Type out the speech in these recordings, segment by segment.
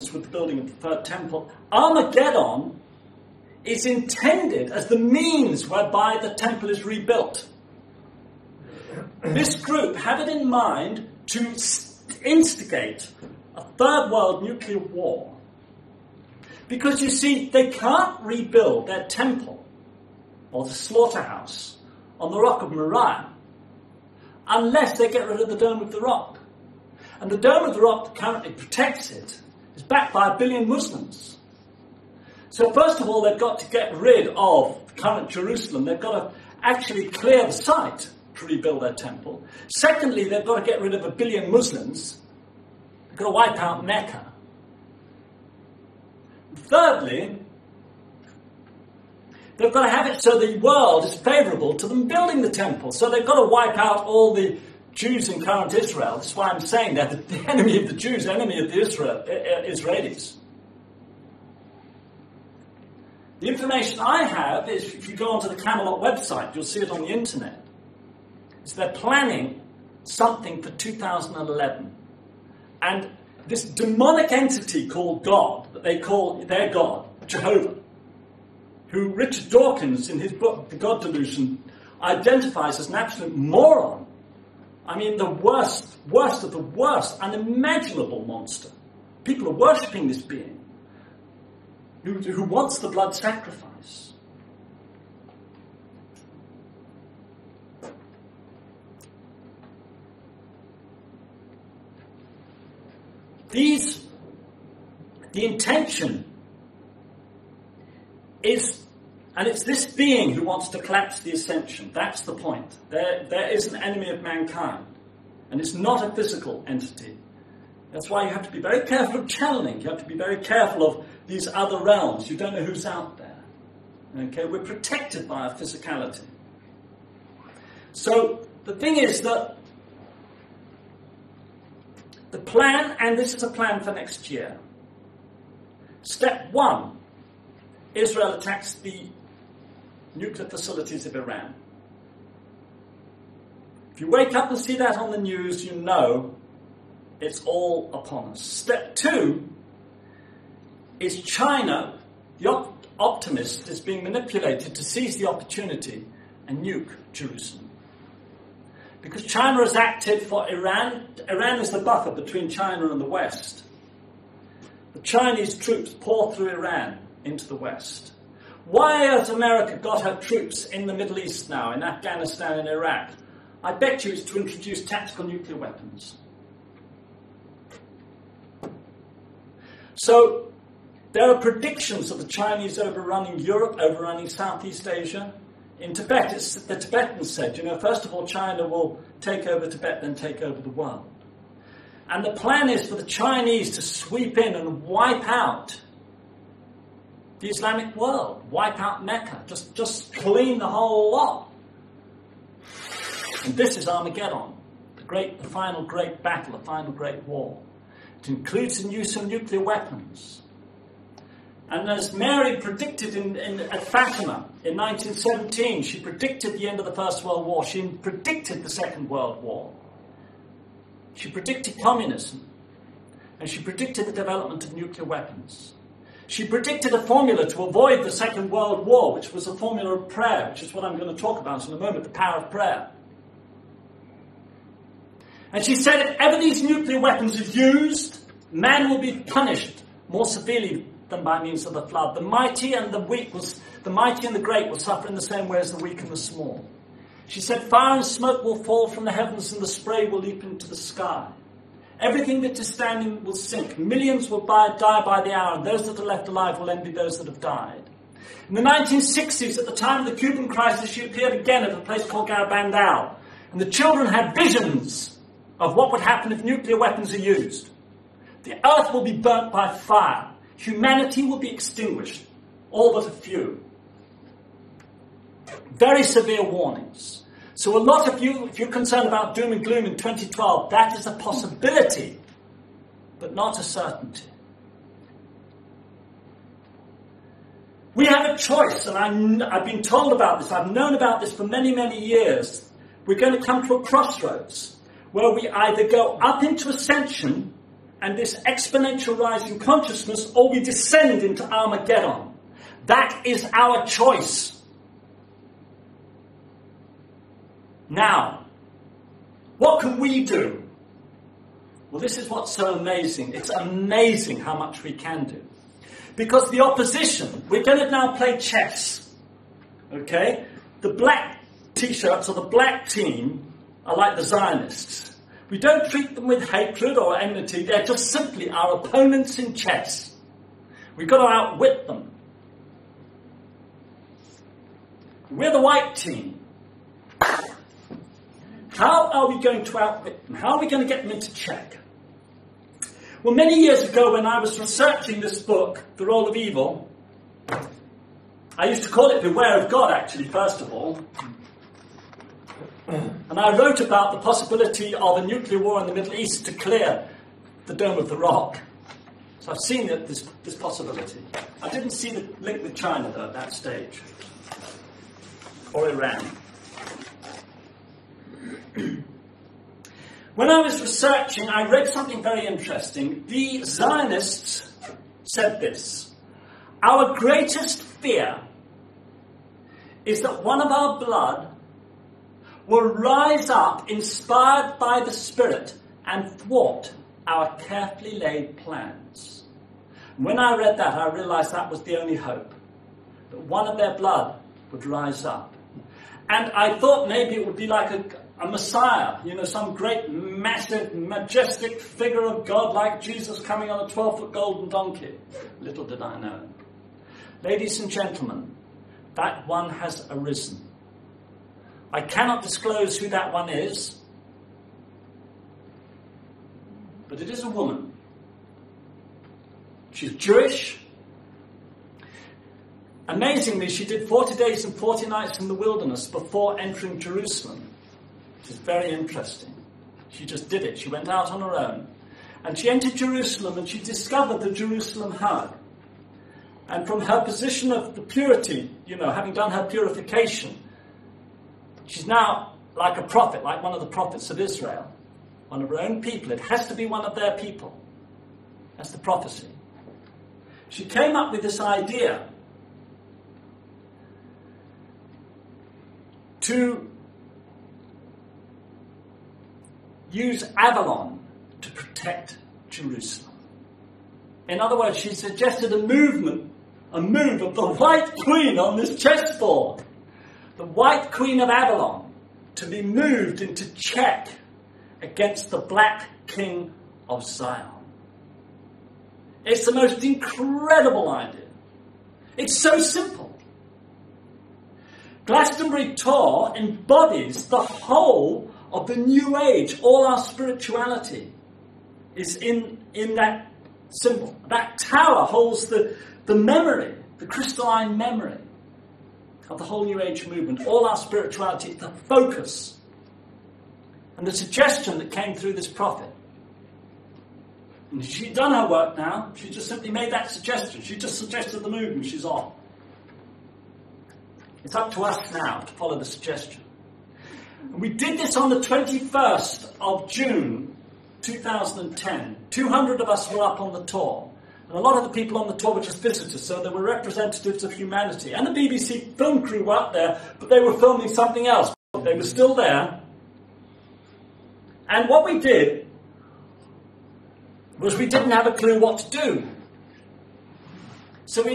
with the building of the third temple. Armageddon is intended as the means whereby the temple is rebuilt. This group have it in mind to instigate a third world nuclear war. Because you see, they can't rebuild their temple or the slaughterhouse on the rock of Moriah unless they get rid of the Dome of the Rock. And the Dome of the Rock that currently protects it is backed by 1 billion Muslims. So first of all, they've got to get rid of current Jerusalem. They've got to actually clear the site to rebuild their temple. Secondly, they've got to get rid of 1 billion Muslims. They've got to wipe out Mecca. Thirdly, they've got to have it so the world is favourable to them building the temple. So they've got to wipe out all the Jews in current Israel. That's why I'm saying they're the enemy of the Jews, enemy of the Israelis. The information I have is, if you go onto the Camelot website, you'll see it on the internet, is they're planning something for 2011. And this demonic entity called God, that they call their God, Jehovah, who Richard Dawkins, in his book, The God Delusion, identifies as an absolute moron. I mean, the worst of the worst, unimaginable monster. People are worshipping this being who wants the blood sacrifice. The intention is, and it's this being who wants to collapse the ascension. That's the point. There is an enemy of mankind, and it's not a physical entity. That's why you have to be very careful of channeling. You have to be very careful of these other realms. You don't know who's out there. Okay, we're protected by our physicality. So the thing is that the plan, and this is a plan for next year. Step 1, Israel attacks the nuclear facilities of Iran. If you wake up and see that on the news, you know it's all upon us. Step 2 is China, the optimist, is being manipulated to seize the opportunity and nuke Jerusalem. Because China has acted for Iran. Iran is the buffer between China and the West. The Chinese troops pour through Iran into the West. Why has America got her troops in the Middle East now, in Afghanistan and Iraq? I bet you it's to introduce tactical nuclear weapons. So there are predictions of the Chinese overrunning Europe, overrunning Southeast Asia. In Tibet, the Tibetans said, first of all, China will take over Tibet, then take over the world. And the plan is for the Chinese to sweep in and wipe out the Islamic world, wipe out Mecca, just clean the whole lot. And this is Armageddon, the final great battle, the final great war. It includes the use of nuclear weapons. And as Mary predicted at Fatima in 1917, she predicted the end of the First World War. She predicted the Second World War. She predicted communism. And she predicted the development of nuclear weapons. She predicted a formula to avoid the Second World War, which was a formula of prayer, which is what I'm going to talk about in a moment, the power of prayer. And she said if ever these nuclear weapons are used, man will be punished more severely than by means of the flood. The mighty and the weak, the mighty and the great will suffer in the same way as the weak and the small. She said fire and smoke will fall from the heavens and the spray will leap into the sky. Everything that is standing will sink. Millions will die by the hour, and those that are left alive will envy those that have died. In the 1960s, at the time of the Cuban crisis, she appeared again at a place called Garabandal. And the children had visions of what would happen if nuclear weapons are used. The earth will be burnt by fire. Humanity will be extinguished, all but a few. Very severe warnings. So a lot of you, if you're concerned about doom and gloom in 2012, that is a possibility, but not a certainty. We have a choice, and I've been told about this, I've known about this for many, many years. We're going to come to a crossroads where we either go up into ascension and this exponential rise in consciousness, or we descend into Armageddon. That is our choice. Now, what can we do? Well, this is what's so amazing. It's amazing how much we can do. Because the opposition, we're going to now play chess. Okay? The black t-shirts or the black team are like the Zionists. We don't treat them with hatred or enmity. They're just simply our opponents in chess. We've got to outwit them. We're the white team. How are we going to outwit them? How are we going to get them into check? Well, many years ago when I was researching this book, The Role of Evil, I used to call it Beware of God, actually, first of all. And I wrote about the possibility of a nuclear war in the Middle East to clear the Dome of the Rock. So I've seen this possibility. I didn't see the link with China, though, at that stage. Or Iran. When I was researching, I read something very interesting. The Zionists said this: our greatest fear is that one of our blood will rise up, inspired by the Spirit, and thwart our carefully laid plans. When I read that, I realized that was the only hope, that one of their blood would rise up. And I thought maybe it would be like a Messiah, some great, massive, majestic figure of God like Jesus coming on a 12-foot golden donkey. Little did I know. Ladies and gentlemen, that one has arisen. I cannot disclose who that one is, but it is a woman. She's Jewish. Amazingly, she did 40 days and 40 nights in the wilderness before entering Jerusalem, which is very interesting. She just did it. She went out on her own. And she entered Jerusalem and she discovered the Jerusalem hug. And from her position of the purity, having done her purification, she's now like a prophet, like one of the prophets of Israel, one of her own people. It has to be one of their people. That's the prophecy. She came up with this idea to use Avalon to protect Jerusalem. In other words, she suggested a move of the White Queen on this chessboard. The White Queen of Avalon to be moved into check against the Black King of Zion. It's the most incredible idea. It's so simple. Glastonbury Tor embodies the whole of the New Age. All our spirituality is in that symbol. That tower holds the memory, the crystalline memory of the whole New Age movement. All our spirituality, the focus. And the suggestion that came through this prophet. And she'd done her work now. She just simply made that suggestion. She just suggested the move and she's on. It's up to us now to follow the suggestion. And we did this on the 21st of June 2010. 200 of us were up on the tour. And a lot of the people on the tour were just visitors, so there were representatives of humanity. And the BBC film crew were up there, but they were filming something else. They were still there. And what we did was we didn't have a clue what to do. So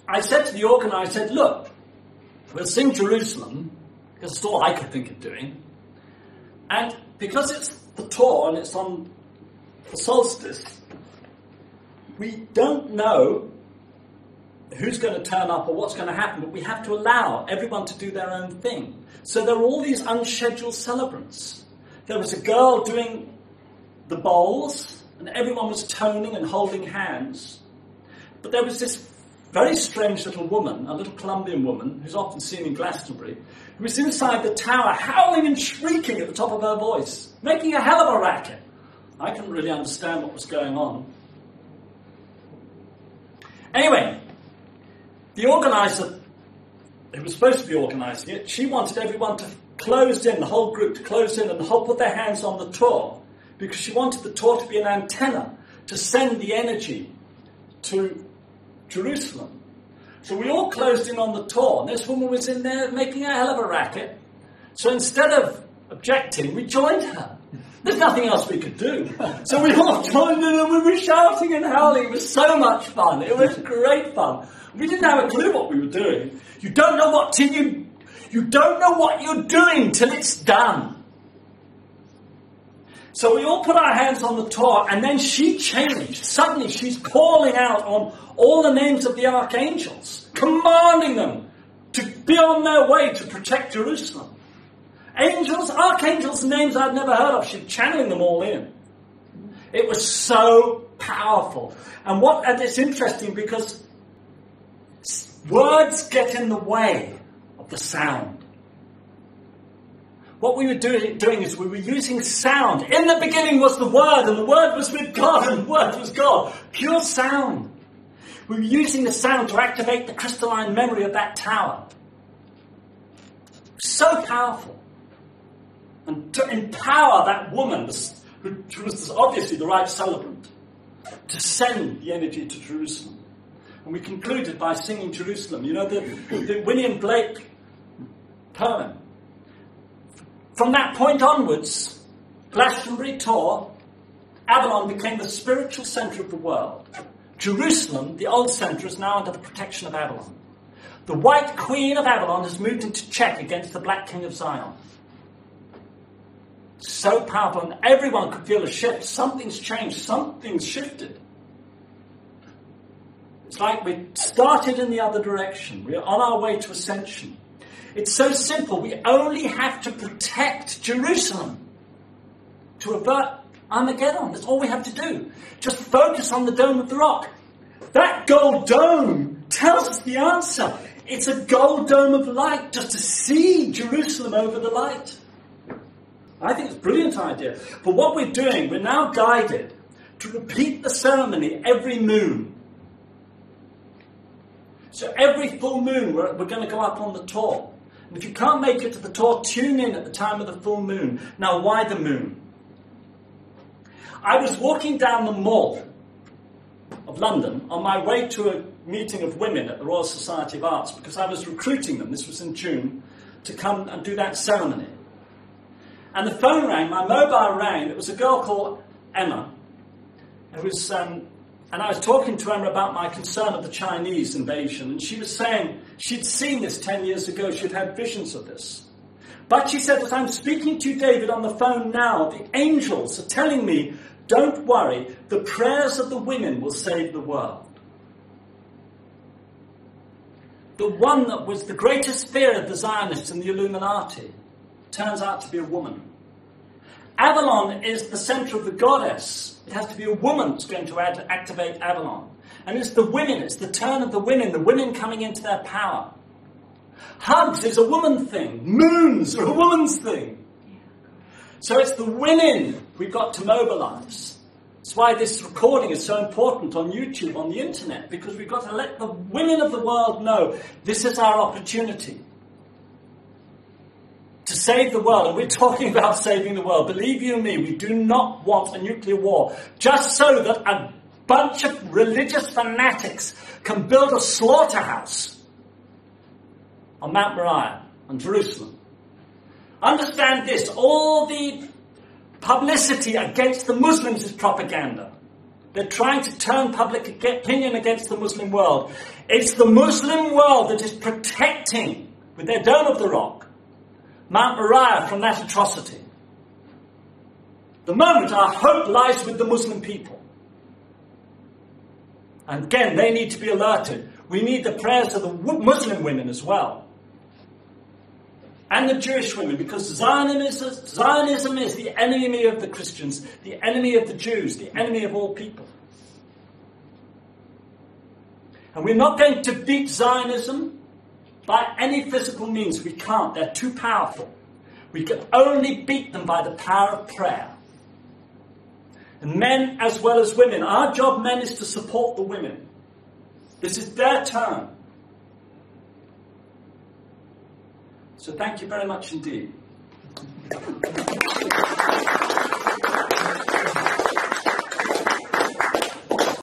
I said to the organizer, I said, look, we'll sing Jerusalem, because it's all I could think of doing. And because it's the tour and it's on the solstice, we don't know who's going to turn up or what's going to happen, but we have to allow everyone to do their own thing. So there were all these unscheduled celebrants. There was a girl doing the bowls, and everyone was toning and holding hands. But there was this very strange little woman, a little Colombian woman, who's often seen in Glastonbury, who was inside the tower, howling and shrieking at the top of her voice, making a hell of a racket. I couldn't really understand what was going on. Anyway, the organizer, who was supposed to be organising it, she wanted everyone to close in, the whole group to close in and put their hands on the tour, because she wanted the tour to be an antenna to send the energy to Jerusalem. So we all closed in on the tour, and this woman was in there making a hell of a racket. So instead of objecting, we joined her. There's nothing else we could do. So we all joined in and we were shouting and howling. It was so much fun. It was great fun. We didn't have a clue what we were doing. You don't know what you're doing till it's done. So we all put our hands on the Torah, and then she changed. Suddenly she's calling out on all the names of the archangels, commanding them to be on their way to protect Jerusalem. Angels, archangels, names I'd never heard of. She's channeling them all in. It was so powerful. And it's interesting because words get in the way of the sound. What we were doing is we were using sound. In the beginning was the Word, and the Word was with God, and the Word was God. Pure sound. We were using the sound to activate the crystalline memory of that tower. So powerful. And to empower that woman, who was obviously the right celebrant, to send the energy to Jerusalem. And we concluded by singing Jerusalem. You know, the William Blake poem. From that point onwards, Glastonbury tour, Avalon became the spiritual centre of the world. Jerusalem, the old centre, is now under the protection of Avalon. The White Queen of Avalon has moved into check against the Black King of Zion. So powerful, and everyone could feel a shift. Something's changed, something's shifted. It's like we started in the other direction. We're on our way to ascension. It's so simple. We only have to protect Jerusalem to avert Armageddon. That's all we have to do. Just focus on the Dome of the Rock. That gold dome tells us the answer. It's a gold dome of light, just to see Jerusalem over the light. I think it's a brilliant idea. But what we're doing, we're now guided to repeat the ceremony every moon. So every full moon, we're going to go up on the tour. And if you can't make it to the tour, tune in at the time of the full moon. Now, why the moon? I was walking down the Mall of London on my way to a meeting of women at the Royal Society of Arts, because I was recruiting them, this was in June, to come and do that ceremony. And the phone rang, my mobile rang. It was a girl called Emma. And I was talking to Emma about my concern of the Chinese invasion. And she was saying she'd seen this 10 years ago. She'd had visions of this. But she said, as I'm speaking to you, David, on the phone now, the angels are telling me, don't worry, the prayers of the women will save the world. The one that was the greatest fear of the Zionists and the Illuminati turns out to be a woman. Avalon is the centre of the goddess. It has to be a woman that's going to activate Avalon. And it's the women, it's the turn of the women coming into their power. Hugs is a woman thing. Moons are a woman's thing. So it's the women we've got to mobilise. That's why this recording is so important on YouTube, on the internet, because we've got to let the women of the world know this is our opportunity to save the world. And we're talking about saving the world. Believe you me, we do not want a nuclear war just so that a bunch of religious fanatics can build a slaughterhouse on Mount Moriah and Jerusalem. Understand this, all the publicity against the Muslims is propaganda. They're trying to turn public opinion against the Muslim world. It's the Muslim world that is protecting, with their Dome of the Rock, Mount Moriah from that atrocity. The moment our hope lies with the Muslim people. And again, they need to be alerted. We need the prayers of the Muslim women as well. And the Jewish women, because Zionism is the enemy of the Christians, the enemy of the Jews, the enemy of all people. And we're not going to beat Zionism by any physical means. We can't. They're too powerful. We can only beat them by the power of prayer. And men as well as women. Our job, men, is to support the women. This is their turn. So thank you very much indeed.